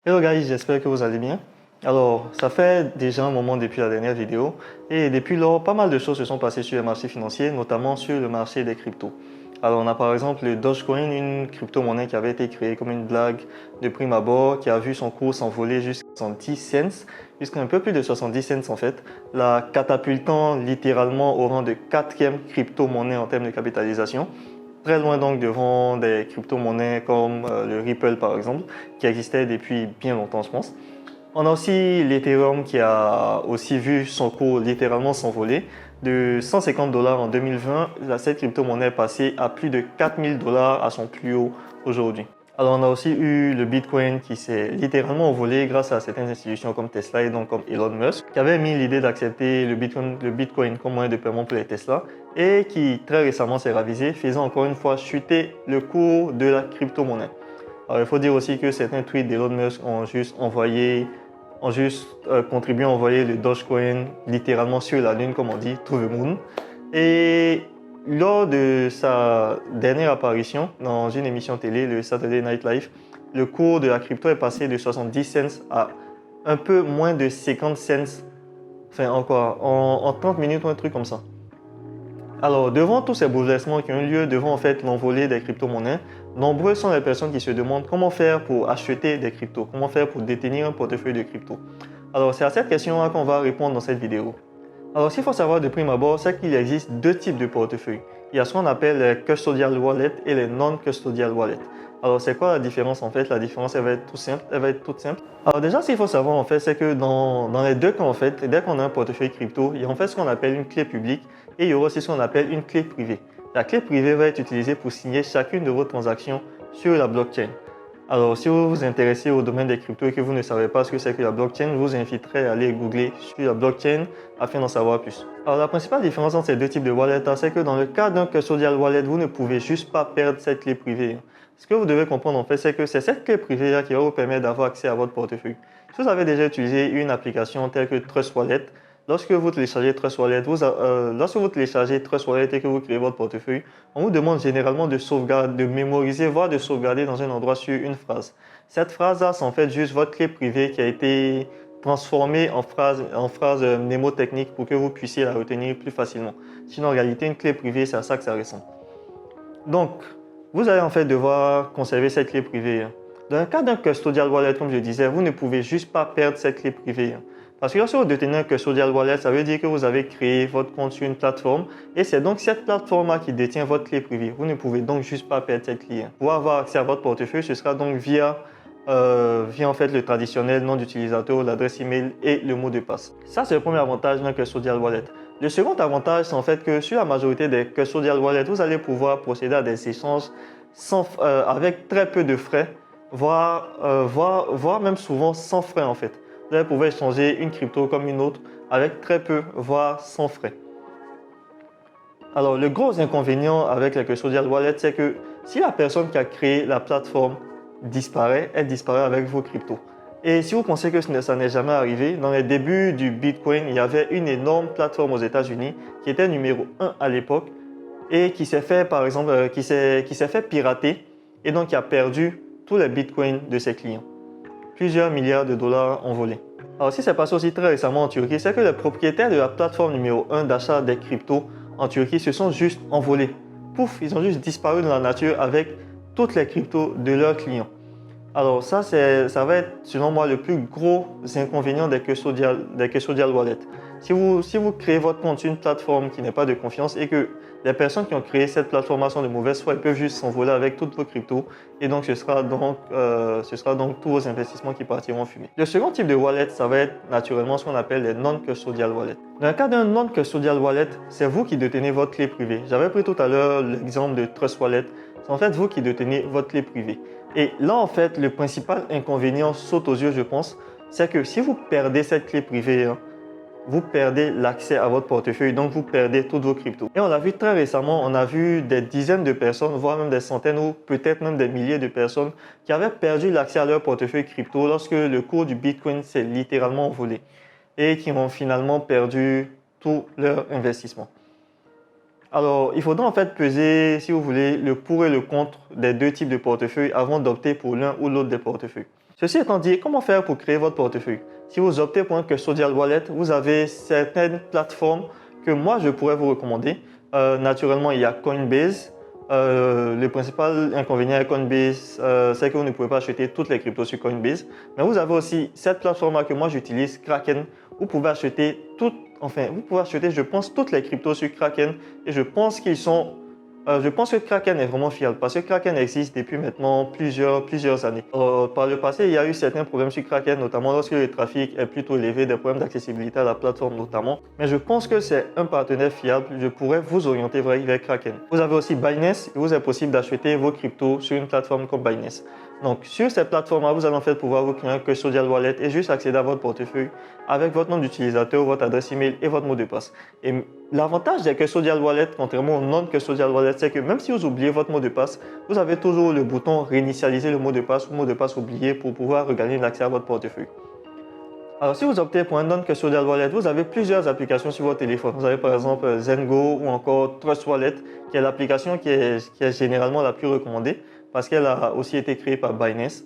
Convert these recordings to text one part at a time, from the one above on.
Hello guys, j'espère que vous allez bien. Alors, ça fait déjà un moment depuis la dernière vidéo et depuis lors, pas mal de choses se sont passées sur les marchés financiers, notamment sur le marché des cryptos. Alors, on a par exemple le Dogecoin, une crypto-monnaie qui avait été créée comme une blague de prime abord, qui a vu son cours s'envoler jusqu'à 70 cents, jusqu'à un peu plus de 70 cents en fait, la catapultant littéralement au rang de quatrième crypto-monnaie en termes de capitalisation. Très loin donc devant des crypto-monnaies comme le Ripple par exemple, qui existait depuis bien longtemps je pense. On a aussi l'Ethereum qui a aussi vu son cours littéralement s'envoler. De 150 $ en 2020, cette crypto-monnaie est passée à plus de 4000 $ à son plus haut aujourd'hui. Alors on a aussi eu le Bitcoin qui s'est littéralement envolé grâce à certaines institutions comme Tesla et donc comme Elon Musk, qui avait mis l'idée d'accepter le Bitcoin comme moyen de paiement pour les Tesla et qui très récemment s'est ravisé, faisant encore une fois chuter le cours de la crypto-monnaie. Alors il faut dire aussi que certains tweets d'Elon Musk ont juste contribué à envoyer le Dogecoin littéralement sur la lune, comme on dit, to the moon. Et lors de sa dernière apparition dans une émission télé, le Saturday Night Live, le cours de la crypto est passé de 70 cents à un peu moins de 50 cents, enfin encore, en 30 minutes ou un truc comme ça. Alors, devant tous ces bouleversements qui ont eu lieu, devant en fait l'envolée des crypto-monnaies, nombreuses sont les personnes qui se demandent comment faire pour acheter des cryptos, comment faire pour détenir un portefeuille de crypto. Alors, c'est à cette question-là qu'on va répondre dans cette vidéo. Alors, ce qu'il faut savoir de prime abord, c'est qu'il existe deux types de portefeuilles. Il y a ce qu'on appelle les custodial wallets et les non-custodial wallets. Alors, c'est quoi la différence en fait? La différence, elle va être toute simple. Alors déjà, ce qu'il faut savoir en fait, c'est que dans les deux cas en fait, dès qu'on a un portefeuille crypto, il y a en fait ce qu'on appelle une clé publique et il y aura aussi ce qu'on appelle une clé privée. La clé privée va être utilisée pour signer chacune de vos transactions sur la blockchain. Alors, si vous vous intéressez au domaine des cryptos et que vous ne savez pas ce que c'est que la blockchain, je vous inviterai à aller googler sur la blockchain afin d'en savoir plus. Alors, la principale différence entre ces deux types de wallets, c'est que dans le cas d'un custodial wallet, vous ne pouvez juste pas perdre cette clé privée. Ce que vous devez comprendre en fait, c'est que c'est cette clé privée qui va vous permettre d'avoir accès à votre portefeuille. Si vous avez déjà utilisé une application telle que Trust Wallet, lorsque vous téléchargez Trust Wallet, et que vous créez votre portefeuille, on vous demande généralement de sauvegarder, de mémoriser, voire de sauvegarder dans un endroit sur une phrase. Cette phrase-là, c'est en fait juste votre clé privée qui a été transformée en phrase mnémotechnique pour que vous puissiez la retenir plus facilement. Sinon, en réalité, une clé privée, c'est à ça que ça ressemble. Donc, vous allez en fait devoir conserver cette clé privée. Dans le cas d'un custodial wallet, comme je disais, vous ne pouvez juste pas perdre cette clé privée. Parce que lorsque vous détenez un custodial wallet, ça veut dire que vous avez créé votre compte sur une plateforme et c'est donc cette plateforme-là qui détient votre clé privée. Vous ne pouvez donc juste pas perdre cette clé. Pour avoir accès à votre portefeuille, ce sera donc via en fait le traditionnel nom d'utilisateur, l'adresse email et le mot de passe. Ça, c'est le premier avantage d'un custodial wallet. Le second avantage, c'est en fait que sur la majorité des custodial wallets, vous allez pouvoir procéder à des échanges avec très peu de frais, voire même souvent sans frais en fait. Vous allez pouvoir échanger une crypto comme une autre avec très peu, voire sans frais. Alors, le gros inconvénient avec les custodial wallets, c'est que si la personne qui a créé la plateforme disparaît, elle disparaît avec vos cryptos. Et si vous pensez que ça n'est jamais arrivé, dans les débuts du Bitcoin, il y avait une énorme plateforme aux États-Unis qui était numéro 1 à l'époque et qui s'est fait, par exemple, qui s'est fait pirater et donc qui a perdu tous les Bitcoins de ses clients. Plusieurs milliards de dollars envolés. Alors, ce qui s'est passé aussi très récemment en Turquie, c'est que les propriétaires de la plateforme numéro 1 d'achat des cryptos en Turquie se sont juste envolés. Pouf, ils ont juste disparu dans la nature avec toutes les cryptos de leurs clients. Alors ça va être selon moi le plus gros inconvénient des custodial wallets. Si vous créez votre compte sur une plateforme qui n'est pas de confiance et que les personnes qui ont créé cette plateforme sont de mauvaise foi, ils peuvent juste s'envoler avec toutes vos cryptos et donc ce sera donc tous vos investissements qui partiront en fumée. Le second type de wallet, ça va être naturellement ce qu'on appelle les non-custodial wallets. Dans le cas d'un non-custodial wallet, c'est vous qui détenez votre clé privée. J'avais pris tout à l'heure l'exemple de Trust Wallet. C'est en fait vous qui détenez votre clé privée. Et là, en fait, le principal inconvénient saute aux yeux, je pense, c'est que si vous perdez cette clé privée, vous perdez l'accès à votre portefeuille, donc vous perdez toutes vos cryptos. Et on l'a vu très récemment, on a vu des dizaines de personnes, voire même des centaines ou peut-être même des milliers de personnes qui avaient perdu l'accès à leur portefeuille crypto lorsque le cours du Bitcoin s'est littéralement envolé et qui ont finalement perdu tout leur investissement. Alors, il faudra en fait peser, si vous voulez, le pour et le contre des deux types de portefeuilles avant d'opter pour l'un ou l'autre des portefeuilles. Ceci étant dit, comment faire pour créer votre portefeuille? Si vous optez pour un custodial wallet, vous avez certaines plateformes que moi je pourrais vous recommander. Naturellement, il y a Coinbase. Le principal inconvénient à Coinbase, c'est que vous ne pouvez pas acheter toutes les cryptos sur Coinbase. Mais vous avez aussi cette plateforme-là que moi j'utilise, Kraken. Vous pouvez acheter je pense, toutes les cryptos sur Kraken. Et je pense que Kraken est vraiment fiable parce que Kraken existe depuis maintenant plusieurs années. Par le passé, il y a eu certains problèmes sur Kraken, notamment lorsque le trafic est plutôt élevé, des problèmes d'accessibilité à la plateforme notamment. Mais je pense que c'est un partenaire fiable. Je pourrais vous orienter vers Kraken. Vous avez aussi Binance. Il vous est possible d'acheter vos cryptos sur une plateforme comme Binance. Donc, sur cette plateforme-là, vous allez en fait pouvoir vous créer un custodial wallet et juste accéder à votre portefeuille avec votre nom d'utilisateur, votre adresse email et votre mot de passe. Et l'avantage des custodial wallets, contrairement aux non-custodial wallets, c'est que même si vous oubliez votre mot de passe, vous avez toujours le bouton réinitialiser le mot de passe ou mot de passe oublié pour pouvoir regagner l'accès à votre portefeuille. Alors, si vous optez pour un non-custodial wallet, vous avez plusieurs applications sur votre téléphone. Vous avez par exemple Zengo ou encore Trust Wallet, qui est l'application qui est généralement la plus recommandée parce qu'elle a aussi été créée par Binance.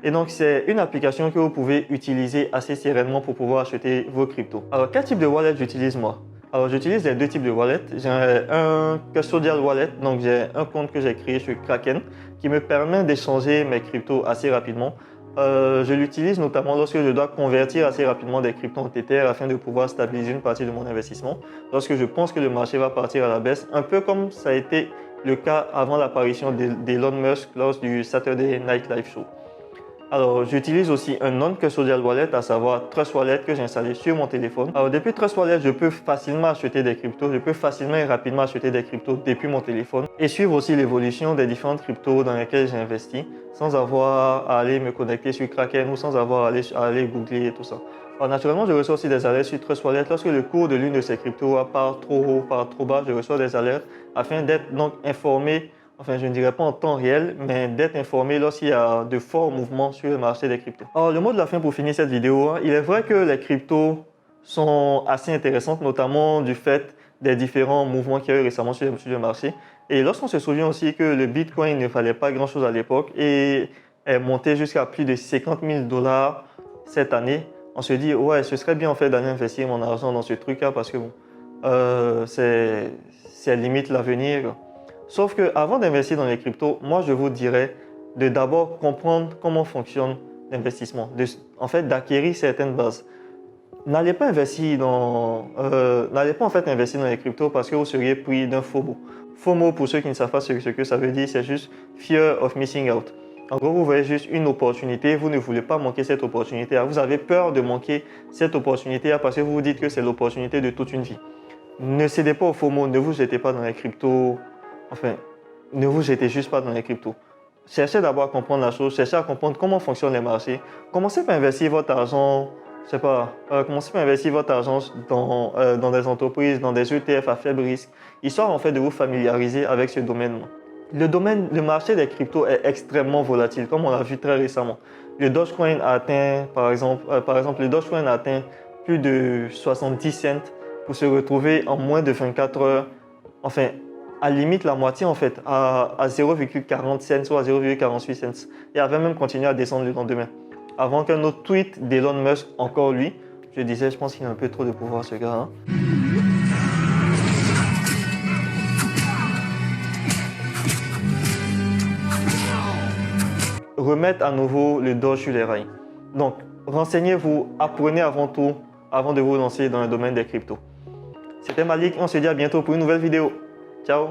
Et donc, c'est une application que vous pouvez utiliser assez sereinement pour pouvoir acheter vos cryptos. Alors, quel type de wallet j'utilise moi? Alors, j'utilise les deux types de wallets. J'ai un custodial wallet, donc j'ai un compte que j'ai créé sur Kraken qui me permet d'échanger mes cryptos assez rapidement. Je l'utilise notamment lorsque je dois convertir assez rapidement des cryptos en Tether afin de pouvoir stabiliser une partie de mon investissement. Lorsque je pense que le marché va partir à la baisse, un peu comme ça a été le cas avant l'apparition d'Elon Musk lors du Saturday Night Live Show. Alors, j'utilise aussi un non-custodial wallet, à savoir Trust Wallet que j'ai installé sur mon téléphone. Alors, depuis Trust Wallet, je peux facilement acheter des cryptos. Je peux facilement et rapidement acheter des cryptos depuis mon téléphone et suivre aussi l'évolution des différentes cryptos dans lesquelles j'ai investi sans avoir à aller me connecter sur Kraken ou sans avoir à aller googler et tout ça. Alors, naturellement, je reçois aussi des alertes sur Trust Wallet. Lorsque le cours de l'une de ces cryptos part trop haut, part trop bas, je reçois des alertes afin d'être donc informé. Enfin, je ne dirais pas en temps réel, mais d'être informé lorsqu'il y a de forts mouvements sur le marché des cryptos. Alors, le mot de la fin pour finir cette vidéo, il est vrai que les cryptos sont assez intéressantes, notamment du fait des différents mouvements qu'il y a eu récemment sur le marché. Et lorsqu'on se souvient aussi que le Bitcoin ne valait pas grand-chose à l'époque et est monté jusqu'à plus de 50 000 $ cette année, on se dit, ouais, ce serait bien en fait d'aller investir mon argent dans ce truc-là parce que bon, c'est limite l'avenir. Sauf qu'avant d'investir dans les cryptos, moi je vous dirais de d'abord comprendre comment fonctionne l'investissement, en fait d'acquérir certaines bases. N'allez pas investir investir dans les cryptos parce que vous seriez pris d'un FOMO. FOMO, pour ceux qui ne savent pas ce que ça veut dire, c'est juste Fear of Missing Out. En gros, vous voyez juste une opportunité, vous ne voulez pas manquer cette opportunité. Vous avez peur de manquer cette opportunité parce que vous vous dites que c'est l'opportunité de toute une vie. Ne cédez pas au FOMO, ne vous jetez pas dans les cryptos. Enfin, ne vous jetez juste pas dans les cryptos. Cherchez d'abord à comprendre la chose, cherchez à comprendre comment fonctionnent les marchés. Commencez par investir votre argent, commencez par investir votre argent dans des entreprises, dans des ETF à faible risque, histoire en fait de vous familiariser avec ce domaine. Le marché des cryptos est extrêmement volatile, comme on l'a vu très récemment. Le Dogecoin a atteint, par exemple, le Dogecoin a atteint plus de 70 cents pour se retrouver en moins de 24 heures. Enfin, à limite la moitié en fait, à 0,40 cents ou à 0,48 cents. Et avait même continué à descendre le lendemain. Avant qu'un autre tweet d'Elon Musk, encore lui, je disais, je pense qu'il a un peu trop de pouvoir ce gars. Hein. Remettre à nouveau le Doge sur les rails. Donc, renseignez-vous, apprenez avant tout, avant de vous lancer dans le domaine des cryptos. C'était Malik, on se dit à bientôt pour une nouvelle vidéo. Ciao!